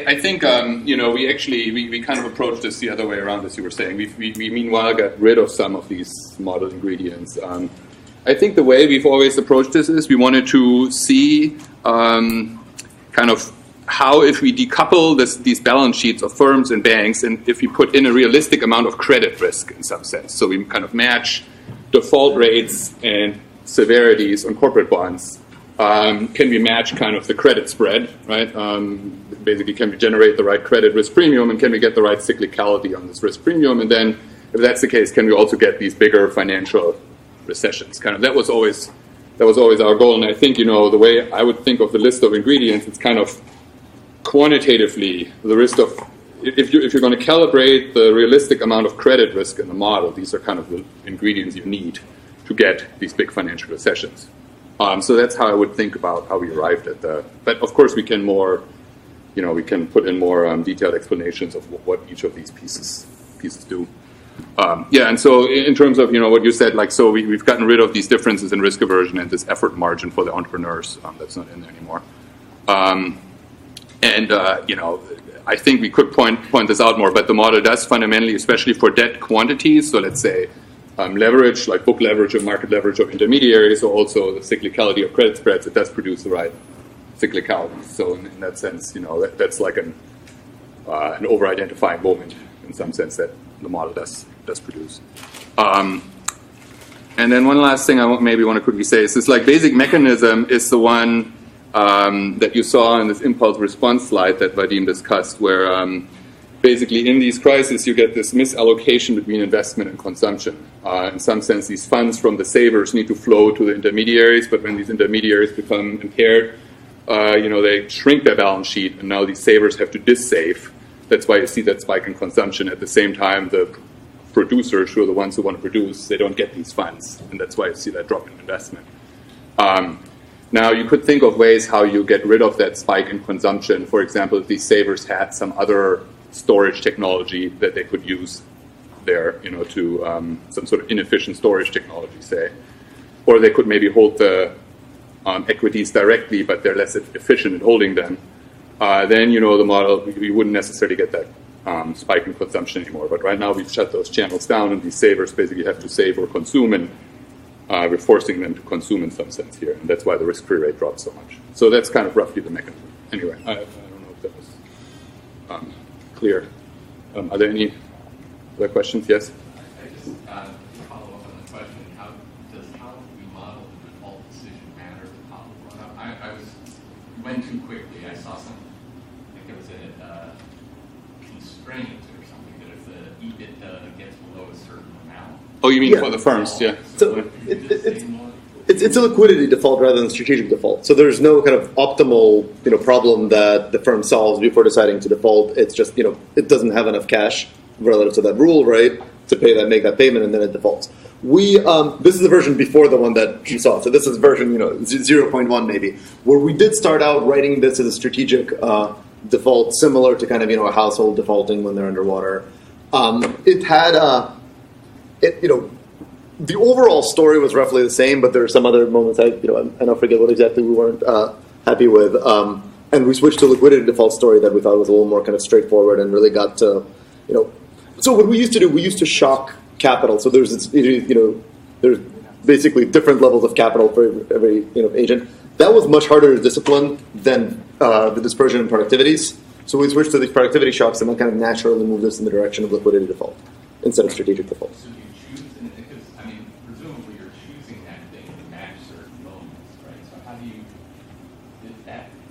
Speaker 2: I think, we kind of approached this the other way around, as you were saying. We meanwhile got rid of some of these model ingredients. I think the way we've always approached this is we wanted to see kind of how, if we decouple these balance sheets of firms and banks, and if we put in a realistic amount of credit risk in some sense, so we kind of match default rates and severities on corporate bonds, can we match kind of the credit spread, right? Basically, can we generate the right credit risk premium, and can we get the right cyclicality on this risk premium? And then, if that's the case, can we also get these bigger financial recessions? Kind of that was always our goal. And I think, the way I would think of the list of ingredients, it's kind of quantitatively the risk of, if you're going to calibrate the realistic amount of credit risk in the model, these are kind of the ingredients you need to get these big financial recessions. So that's how I would think about how we arrived at but of course we can we can put in more detailed explanations of what each of these pieces do. And so in terms of, what you said, so we've gotten rid of these differences in risk aversion and this effort margin for the entrepreneurs. That's not in there anymore. I think we could point this out more, but the model does fundamentally, especially for debt quantities, so let's say leverage, like book leverage or market leverage of intermediaries, or also the cyclicality of credit spreads, it does produce the right cyclicality. So in that sense, that's like an over-identifying moment in some sense that the model does produce. And then one last thing I maybe want to quickly say is this basic mechanism is the one that you saw in this impulse response slide that Vadim discussed, where basically in these crises you get this misallocation between investment and consumption. In some sense, these funds from the savers need to flow to the intermediaries, but when these intermediaries become impaired, they shrink their balance sheet, and now these savers have to dissave. That's why you see that spike in consumption. At the same time, the producers, who are the ones who want to produce, they don't get these funds, and that's why you see that drop in investment. Now, you could think of ways how you get rid of that spike in consumption. For example, if these savers had some other storage technology that they could use there, to some sort of inefficient storage technology, say. Or they could maybe hold the equities directly, but they're less efficient in holding them. Then, the model, we wouldn't necessarily get that spike in consumption anymore. But right now, we've shut those channels down, and these savers basically have to save or consume, and we're forcing them to consume in some sense here. And that's why the risk-free rate drops so much. So that's kind of roughly the mechanism. Anyway, I don't know if that was clear. Are there any other questions? Yes?
Speaker 6: I just follow up on the question. How we model the default decision matter to Pablo brought up? I went too quickly. I saw some, I think it was a constraint or something, that if the EBITDA gets below a certain amount.
Speaker 2: Oh, you mean for the firms, yeah.
Speaker 1: So it's a liquidity default rather than strategic default. So there's no kind of optimal problem that the firm solves before deciding to default. It's just it doesn't have enough cash relative to that rule, right, to make that payment, and then it defaults. This is the version before the one that you saw. So this is version 0.1 maybe, where we did start out writing this as a strategic default, similar to kind of a household defaulting when they're underwater. It had the overall story was roughly the same, but there are some other moments I don't forget what exactly we weren't happy with, and we switched to a liquidity default story that we thought was a little more kind of straightforward and really got to So what we used to do, we used to shock capital. So there's there's basically different levels of capital for every agent. That was much harder to discipline than the dispersion and productivities. So we switched to these productivity shocks, and that kind of naturally moved us in the direction of liquidity default instead of strategic default.
Speaker 6: So you choose, because presumably you're choosing that thing to match certain moments, right? So how do you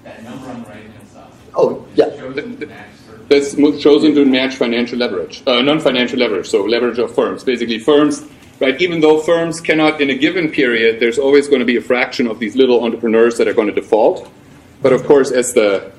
Speaker 6: that number on the right hand side?
Speaker 1: Oh yeah.
Speaker 6: Chosen to match certain.
Speaker 2: That's chosen to match financial leverage, non-financial leverage, so leverage of firms. Basically, firms, right, even though firms cannot, in a given period, there's always going to be a fraction of these little entrepreneurs that are going to default. But of course, as the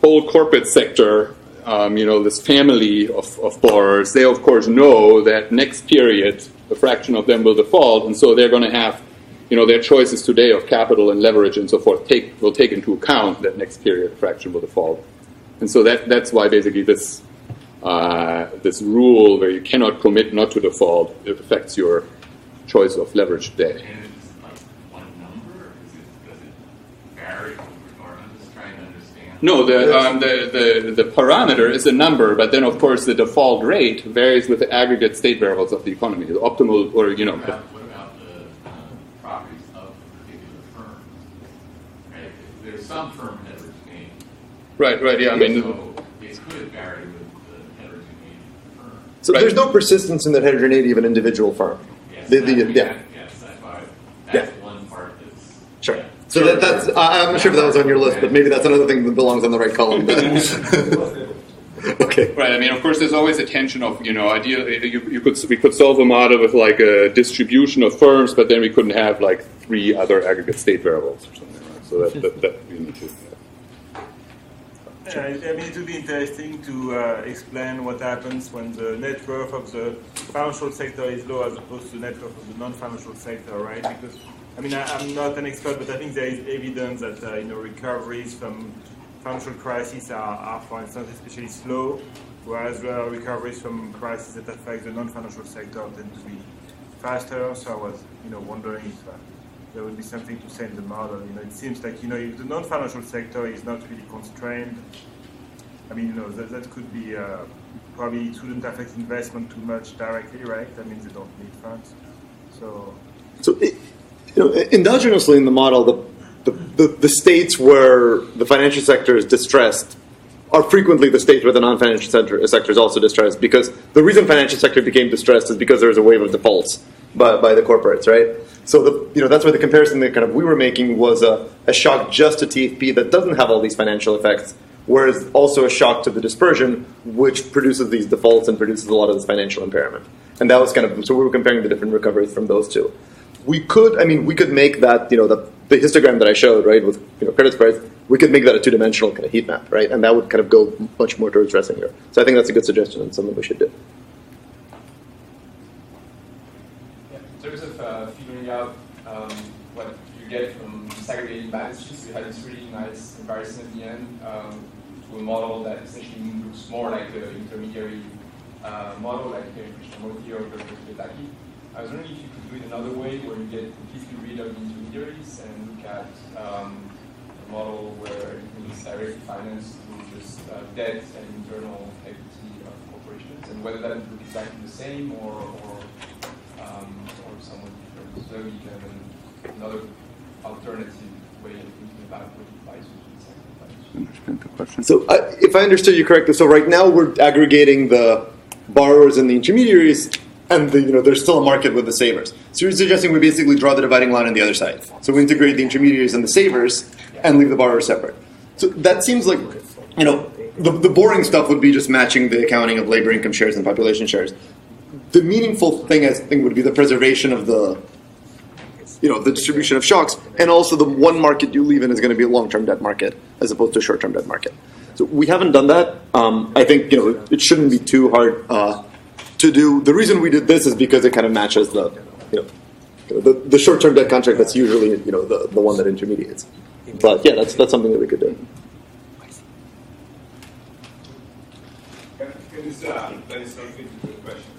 Speaker 2: whole corporate sector, this family of borrowers, they of course know that next period, a fraction of them will default, and so they're going to have, their choices today of capital and leverage and so forth will take into account that next period a fraction will default. And so that's why basically this rule where you cannot commit not to default, it affects your choice of leverage today.
Speaker 6: And it's like one number, or does it vary? Or I'm just trying to understand.
Speaker 2: No, the parameter is a number, but then of course the default rate varies with the aggregate state variables of the economy. The optimal, or
Speaker 6: What about the properties of a particular firm? Right? There's some firm heterogeneity.
Speaker 2: right, yeah.
Speaker 6: So it could vary with the heterogeneity of the firm.
Speaker 1: So
Speaker 2: Right.
Speaker 1: there's no persistence in the heterogeneity of an individual firm.
Speaker 6: Yes,
Speaker 1: Yeah.
Speaker 6: yes, that's one part that's
Speaker 1: Sure.
Speaker 6: yeah.
Speaker 1: So that's I'm not sure if that was on your list, but maybe that's another thing that belongs on the right column. Okay.
Speaker 2: Right. Of course, there's always a tension of, ideally, we could solve a model with like a distribution of firms, but then we couldn't have like 3 other aggregate state variables or something. Right? So that we need to.
Speaker 7: It would be interesting to explain what happens when the net worth of the financial sector is low as opposed to the net worth of the non-financial sector, right? Because, I'm not an expert, but I think there is evidence that, recoveries from financial crises are, for instance, especially slow, whereas recoveries from crises that affect the non-financial sector tend to be faster. So I was, wondering if there would be something to say in the model. It seems like, if the non-financial sector is not really constrained, that could be, probably it wouldn't affect investment too much directly, right? That means they don't need funds. So
Speaker 1: Endogenously in the model, the states where the financial sector is distressed are frequently the states where the non-financial sector is also distressed, because the reason financial sector became distressed is because there was a wave of defaults by the corporates, right? So that's why the comparison that kind of we were making was a shock just to TFP that doesn't have all these financial effects, whereas also a shock to the dispersion, which produces these defaults and produces a lot of this financial impairment. And that was so we were comparing the different recoveries from those two. We could make that, the histogram that I showed, right, with credit spreads, we could make that a 2-dimensional kind of heat map, right? And that would kind of go much more towards addressing here. So I think that's a good suggestion and something we should do.
Speaker 8: balance sheets. We had this really nice comparison at the end to a model that essentially looks more like the intermediary model, like Krishnamurti or Dissecting. I was wondering if you could do it another way, where you get completely rid of the intermediaries and look at a model where everything is directly financed through just debt and internal equity of corporations, and whether that would look exactly the same or somewhat different. So we can another alternative way of thinking about what applies to the second question.
Speaker 1: So if I understood you correctly, so right now we're aggregating the borrowers and the intermediaries, and there's still a market with the savers. So you're suggesting we basically draw the dividing line on the other side. So we integrate the intermediaries and the savers and leave the borrowers separate. So that seems like, the boring stuff would be just matching the accounting of labor income shares and population shares. The meaningful thing, I think, would be the preservation of the distribution of shocks, and also the one market you leave in is going to be a long-term debt market as opposed to a short-term debt market. So we haven't done that. I think it shouldn't be too hard to do. The reason we did this is because it kind of matches the short-term debt contract that's usually the one that intermediates. But yeah, that's something that we could do.
Speaker 3: That is something to the question.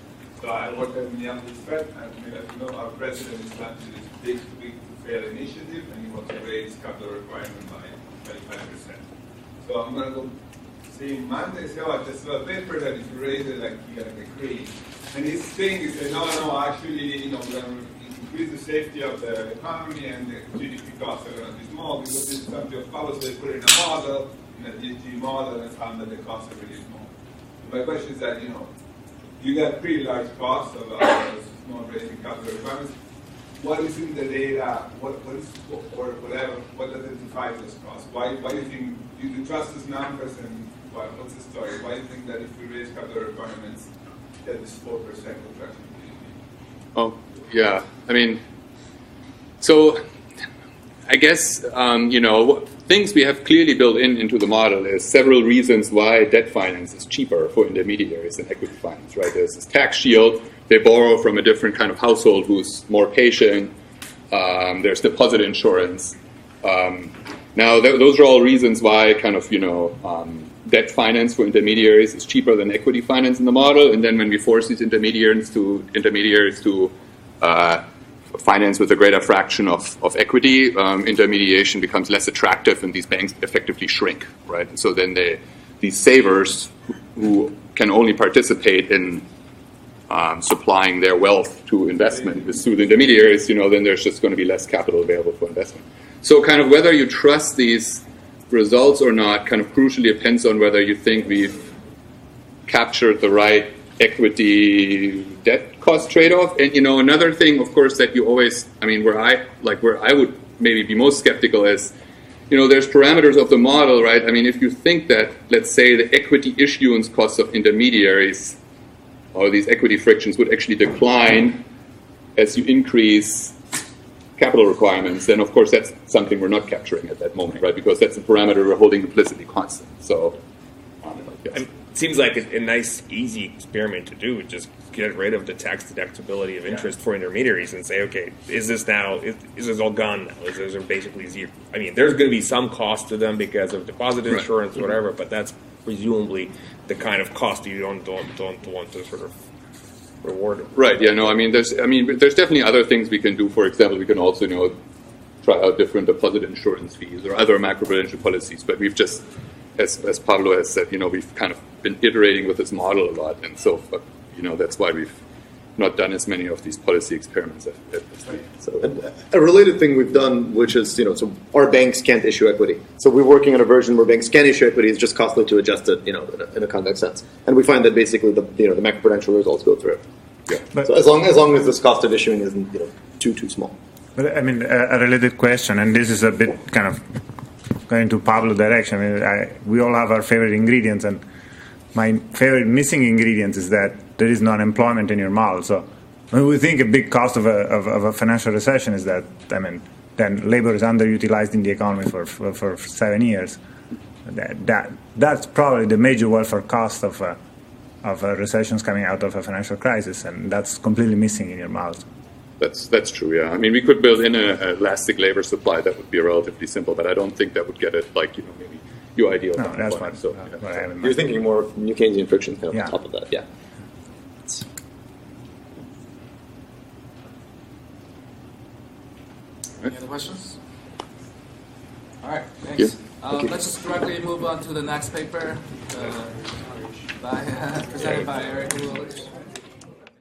Speaker 3: So I work at Minneapolis Fed, and as you know, our president is launching this big to fail initiative, and he wants to raise capital requirement by 25%. So I'm going to go see him Monday, say, just a paper that if you raise it, like you're going to get cream. And his thing is, no, actually, we're going to increase the safety of the economy, and the GDP costs are going to be small because this is something of policy. They put it in a model, in a DG model, and found that the costs are really small. My question is that, you got pretty large costs of small raising capital requirements. What is in the data? What is, or whatever? What identifies those costs? Why do you think you trust these numbers? And what's the story? Why do you think that if we raise capital requirements, that this 4% contraction?
Speaker 2: Oh, yeah. I mean, so I guess things we have clearly built into the model is several reasons why debt finance is cheaper for intermediaries than equity finance, right? There's this tax shield. They borrow from a different kind of household who's more patient. There's deposit insurance. Now, those are all reasons why kind of, debt finance for intermediaries is cheaper than equity finance in the model. And then when we force these intermediaries to finance with a greater fraction of equity, intermediation becomes less attractive, and these banks effectively shrink, right? And so then these savers who can only participate in supplying their wealth to investment through the intermediaries, then there's just going to be less capital available for investment. So kind of whether you trust these results or not kind of crucially depends on whether you think we've captured the right equity debt cost trade-off. And another thing, of course, that you always, where I would maybe be most skeptical is, there's parameters of the model, right? If you think that, let's say, the equity issuance costs of intermediaries or these equity frictions would actually decline as you increase capital requirements, then of course that's something we're not capturing at that moment, right? Because that's a parameter we're holding implicitly constant. So, yes.
Speaker 9: It seems like a nice, easy experiment to do. Just get rid of the tax deductibility of interest for intermediaries and say, okay, is this all gone now? Is there basically zero? There's going to be some cost to them because of deposit insurance, or whatever, but that's presumably the kind of cost you don't want to sort of reward them.
Speaker 2: Right. Yeah. No. There's definitely other things we can do. For example, we can also try out different deposit insurance fees or other macroprudential policies. But we've just, as Pablo has said, we've kind of been iterating with this model a lot, and so that's why we've not done as many of these policy experiments as we. So
Speaker 1: a related thing we've done, which is so our banks can't issue equity. So we're working on a version where banks can issue equity. It's just costly to adjust it, in a convex sense. And we find that basically the macroprudential results go through it. Yeah.
Speaker 10: But
Speaker 1: so as long as this cost of issuing isn't too small.
Speaker 10: But a related question, and this is a bit kind of going to Pablo's direction. We all have our favorite ingredients, and my favorite missing ingredient is that there is no unemployment in your model. So when we think a big cost of a financial recession is that, then labor is underutilized in the economy for 7 years. That's probably the major welfare cost of recessions coming out of a financial crisis, and that's completely missing in your models.
Speaker 2: That's true. Yeah, I mean, we could build in an elastic labor supply that would be relatively simple, but I don't think that would get it like maybe your ideal.
Speaker 10: No, that's
Speaker 2: point.
Speaker 10: what,
Speaker 2: So
Speaker 10: what I have in mind.
Speaker 11: You're thinking more of New Keynesian friction kind of
Speaker 10: Yeah.
Speaker 11: on top of that, yeah.
Speaker 4: Any other questions? All right,
Speaker 2: Thank you.
Speaker 4: thanks. Let's just directly move on to the next paper presented by Eric Lewis.